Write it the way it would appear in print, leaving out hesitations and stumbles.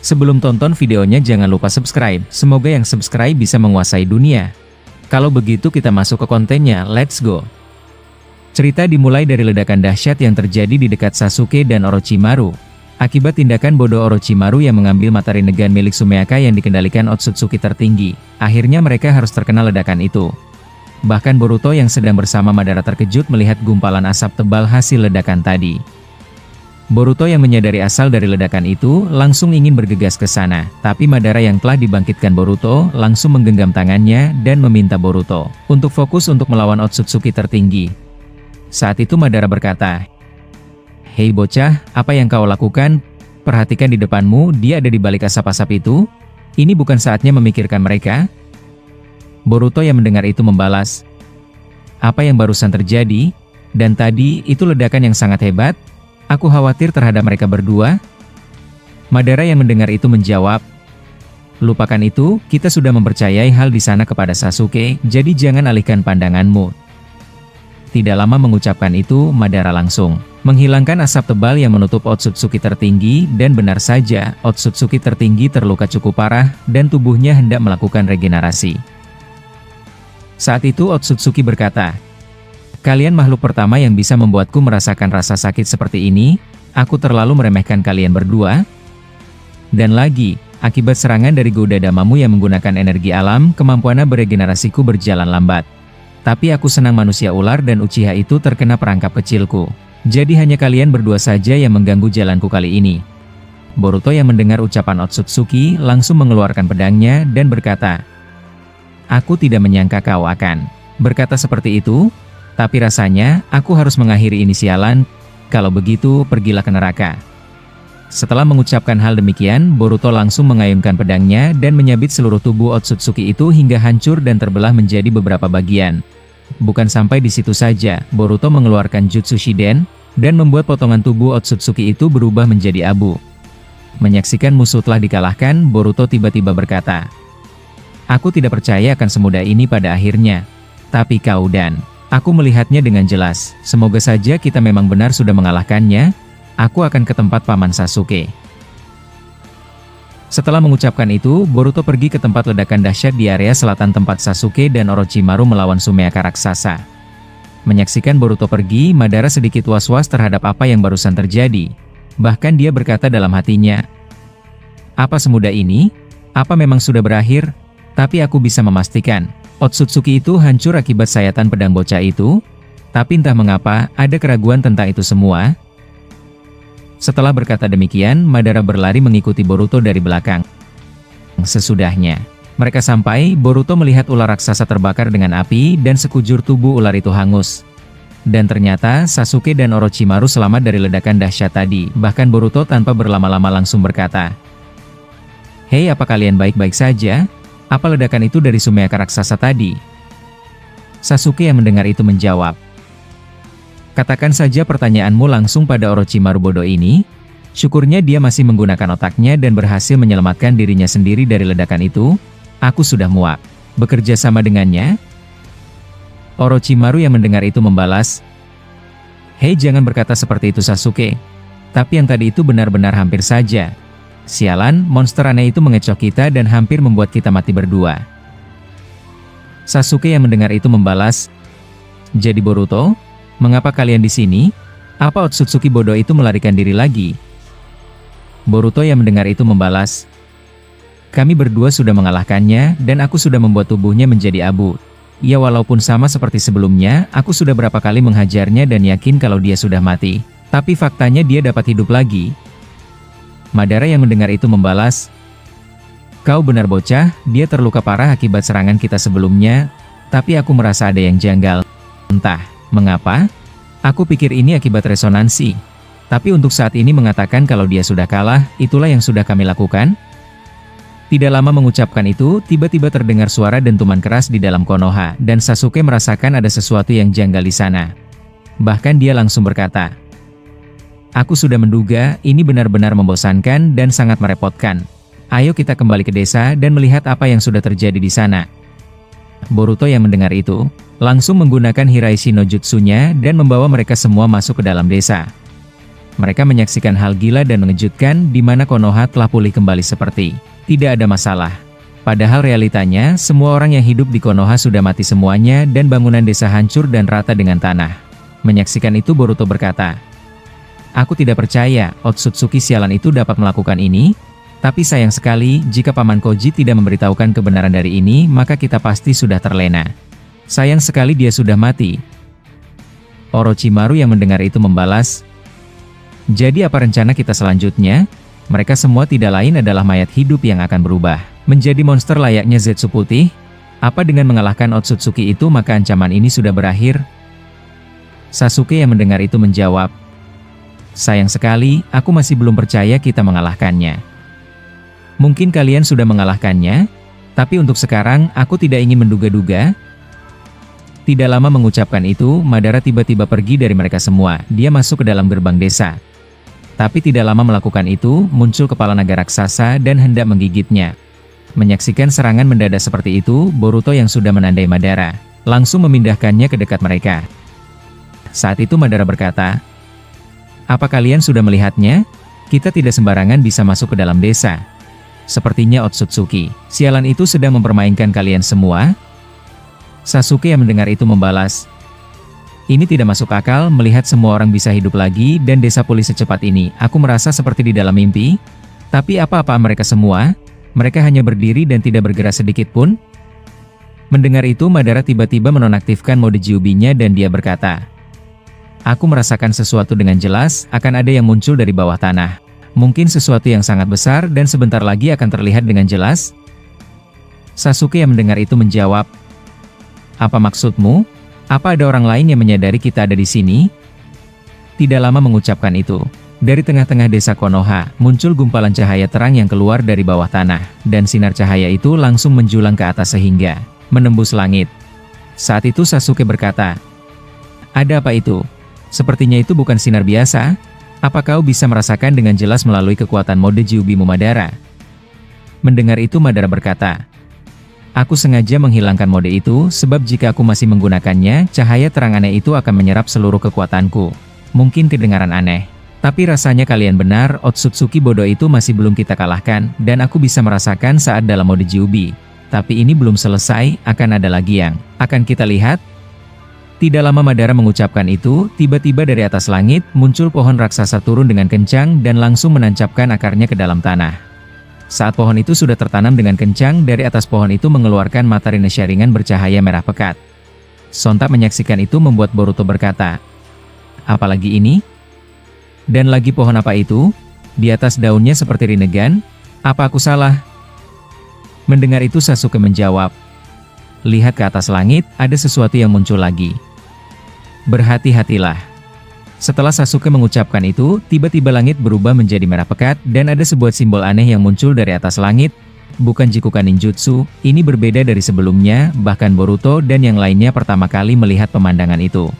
Sebelum tonton videonya jangan lupa subscribe, semoga yang subscribe bisa menguasai dunia. Kalau begitu kita masuk ke kontennya, let's go. Cerita dimulai dari ledakan dahsyat yang terjadi di dekat Sasuke dan Orochimaru. Akibat tindakan bodoh Orochimaru yang mengambil mata Rinnegan milik Sumeaka yang dikendalikan Otsutsuki tertinggi, akhirnya mereka harus terkena ledakan itu. Bahkan Boruto yang sedang bersama Madara terkejut melihat gumpalan asap tebal hasil ledakan tadi. Boruto yang menyadari asal dari ledakan itu, langsung ingin bergegas ke sana, tapi Madara yang telah dibangkitkan Boruto, langsung menggenggam tangannya, dan meminta Boruto, untuk fokus untuk melawan Otsutsuki tertinggi. Saat itu Madara berkata, "Hei bocah, apa yang kau lakukan? Perhatikan di depanmu, dia ada di balik asap-asap itu. Ini bukan saatnya memikirkan mereka." Boruto yang mendengar itu membalas, "Apa yang barusan terjadi? Dan tadi, itu ledakan yang sangat hebat. Aku khawatir terhadap mereka berdua." Madara yang mendengar itu menjawab, "Lupakan itu, kita sudah mempercayai hal di sana kepada Sasuke, jadi jangan alihkan pandanganmu." Tidak lama mengucapkan itu, Madara langsung menghilangkan asap tebal yang menutup Otsutsuki tertinggi, dan benar saja, Otsutsuki tertinggi terluka cukup parah, dan tubuhnya hendak melakukan regenerasi. Saat itu Otsutsuki berkata, "Kalian makhluk pertama yang bisa membuatku merasakan rasa sakit seperti ini, aku terlalu meremehkan kalian berdua. Dan lagi, akibat serangan dari Goda Damamu yang menggunakan energi alam, kemampuan beregenerasiku berjalan lambat. Tapi aku senang manusia ular dan Uchiha itu terkena perangkap kecilku. Jadi hanya kalian berdua saja yang mengganggu jalanku kali ini." Boruto yang mendengar ucapan Otsutsuki, langsung mengeluarkan pedangnya, dan berkata, "Aku tidak menyangka kau akan berkata seperti itu. Tapi rasanya, aku harus mengakhiri ini sialan. Kalau begitu, pergilah ke neraka." Setelah mengucapkan hal demikian, Boruto langsung mengayunkan pedangnya dan menyabit seluruh tubuh Otsutsuki itu hingga hancur dan terbelah menjadi beberapa bagian. Bukan sampai di situ saja, Boruto mengeluarkan Jutsu Shiden, dan membuat potongan tubuh Otsutsuki itu berubah menjadi abu. Menyaksikan musuh telah dikalahkan, Boruto tiba-tiba berkata, "Aku tidak percaya akan semudah ini pada akhirnya. Tapi kau dan aku melihatnya dengan jelas. Semoga saja kita memang benar sudah mengalahkannya. Aku akan ke tempat Paman Sasuke." Setelah mengucapkan itu, Boruto pergi ke tempat ledakan dahsyat di area selatan tempat Sasuke dan Orochimaru melawan Sumeaka raksasa. Menyaksikan Boruto pergi, Madara sedikit was-was terhadap apa yang barusan terjadi. Bahkan dia berkata dalam hatinya, "Apa semudah ini? Apa memang sudah berakhir? Tapi aku bisa memastikan Otsutsuki itu hancur akibat sayatan pedang bocah itu." Tapi entah mengapa, ada keraguan tentang itu semua. Setelah berkata demikian, Madara berlari mengikuti Boruto dari belakang. Sesudahnya mereka sampai, Boruto melihat ular raksasa terbakar dengan api dan sekujur tubuh ular itu hangus. Dan ternyata Sasuke dan Orochimaru selamat dari ledakan dahsyat tadi. Bahkan Boruto tanpa berlama-lama langsung berkata, "Hei, apa kalian baik-baik saja? Apa ledakan itu dari Sumeaka raksasa tadi?" Sasuke yang mendengar itu menjawab, "Katakan saja pertanyaanmu langsung pada Orochimaru bodoh ini. Syukurnya dia masih menggunakan otaknya dan berhasil menyelamatkan dirinya sendiri dari ledakan itu. Aku sudah muak bekerja sama dengannya." Orochimaru yang mendengar itu membalas, "Hei, jangan berkata seperti itu Sasuke. Tapi yang tadi itu benar-benar hampir saja. Sialan, monster aneh itu mengecoh kita dan hampir membuat kita mati berdua." Sasuke yang mendengar itu membalas, "Jadi Boruto, mengapa kalian di sini? Apa Otsutsuki bodoh itu melarikan diri lagi?" Boruto yang mendengar itu membalas, "Kami berdua sudah mengalahkannya, dan aku sudah membuat tubuhnya menjadi abu. Ya walaupun sama seperti sebelumnya, aku sudah berapa kali menghajarnya dan yakin kalau dia sudah mati. Tapi faktanya dia dapat hidup lagi." Madara yang mendengar itu membalas, "Kau benar bocah, dia terluka parah akibat serangan kita sebelumnya, tapi aku merasa ada yang janggal. Entah mengapa? Aku pikir ini akibat resonansi. Tapi untuk saat ini mengatakan kalau dia sudah kalah, itulah yang sudah kami lakukan." Tidak lama mengucapkan itu, tiba-tiba terdengar suara dentuman keras di dalam Konoha, dan Sasuke merasakan ada sesuatu yang janggal di sana. Bahkan dia langsung berkata, "Aku sudah menduga, ini benar-benar membosankan dan sangat merepotkan. Ayo kita kembali ke desa dan melihat apa yang sudah terjadi di sana." Boruto yang mendengar itu, langsung menggunakan Hiraishi no Jutsunya dan membawa mereka semua masuk ke dalam desa. Mereka menyaksikan hal gila dan mengejutkan di mana Konoha telah pulih kembali seperti tidak ada masalah. Padahal realitanya, semua orang yang hidup di Konoha sudah mati semuanya dan bangunan desa hancur dan rata dengan tanah. Menyaksikan itu Boruto berkata, "Aku tidak percaya Otsutsuki sialan itu dapat melakukan ini, tapi sayang sekali jika Paman Koji tidak memberitahukan kebenaran dari ini maka kita pasti sudah terlena. Sayang sekali dia sudah mati." Orochimaru yang mendengar itu membalas, "Jadi apa rencana kita selanjutnya? Mereka semua tidak lain adalah mayat hidup yang akan berubah menjadi monster layaknya Zetsu putih. Apa dengan mengalahkan Otsutsuki itu maka ancaman ini sudah berakhir?" Sasuke yang mendengar itu menjawab, "Sayang sekali, aku masih belum percaya kita mengalahkannya. Mungkin kalian sudah mengalahkannya, tapi untuk sekarang aku tidak ingin menduga-duga." Tidak lama mengucapkan itu, Madara tiba-tiba pergi dari mereka semua. Dia masuk ke dalam gerbang desa. Tapi tidak lama melakukan itu, muncul kepala naga raksasa dan hendak menggigitnya. Menyaksikan serangan mendadak seperti itu, Boruto yang sudah menandai Madara, langsung memindahkannya ke dekat mereka. Saat itu Madara berkata, "Apa kalian sudah melihatnya? Kita tidak sembarangan bisa masuk ke dalam desa. Sepertinya Otsutsuki sialan itu sedang mempermainkan kalian semua." Sasuke yang mendengar itu membalas, "Ini tidak masuk akal melihat semua orang bisa hidup lagi dan desa pulih secepat ini. Aku merasa seperti di dalam mimpi. Tapi apa-apa mereka semua? Mereka hanya berdiri dan tidak bergerak sedikit pun." Mendengar itu Madara tiba-tiba menonaktifkan mode Kyuubi-nya dan dia berkata, "Aku merasakan sesuatu dengan jelas, akan ada yang muncul dari bawah tanah. Mungkin sesuatu yang sangat besar dan sebentar lagi akan terlihat dengan jelas." Sasuke yang mendengar itu menjawab, "Apa maksudmu? Apa ada orang lain yang menyadari kita ada di sini?" Tidak lama mengucapkan itu, dari tengah-tengah desa Konoha, muncul gumpalan cahaya terang yang keluar dari bawah tanah, dan sinar cahaya itu langsung menjulang ke atas sehingga menembus langit. Saat itu Sasuke berkata, "Ada apa itu? Sepertinya itu bukan sinar biasa. Apa kau bisa merasakan dengan jelas melalui kekuatan mode Kyuubi-mu Madara?" Mendengar itu Madara berkata, "Aku sengaja menghilangkan mode itu, sebab jika aku masih menggunakannya, cahaya terang aneh itu akan menyerap seluruh kekuatanku. Mungkin kedengaran aneh, tapi rasanya kalian benar, Otsutsuki bodoh itu masih belum kita kalahkan, dan aku bisa merasakan saat dalam mode Kyuubi. Tapi ini belum selesai, akan ada lagi yang akan kita lihat." Tidak lama Madara mengucapkan itu, tiba-tiba dari atas langit, muncul pohon raksasa turun dengan kencang dan langsung menancapkan akarnya ke dalam tanah. Saat pohon itu sudah tertanam dengan kencang, dari atas pohon itu mengeluarkan matahari nesyaringan bercahaya merah pekat. Sontak menyaksikan itu membuat Boruto berkata, "Apalagi ini? Dan lagi pohon apa itu? Di atas daunnya seperti rinnegan? Apa aku salah?" Mendengar itu Sasuke menjawab, "Lihat ke atas langit, ada sesuatu yang muncul lagi. Berhati-hatilah." Setelah Sasuke mengucapkan itu, tiba-tiba langit berubah menjadi merah pekat, dan ada sebuah simbol aneh yang muncul dari atas langit. Bukan jikukan ninjutsu, ini berbeda dari sebelumnya, bahkan Boruto dan yang lainnya pertama kali melihat pemandangan itu.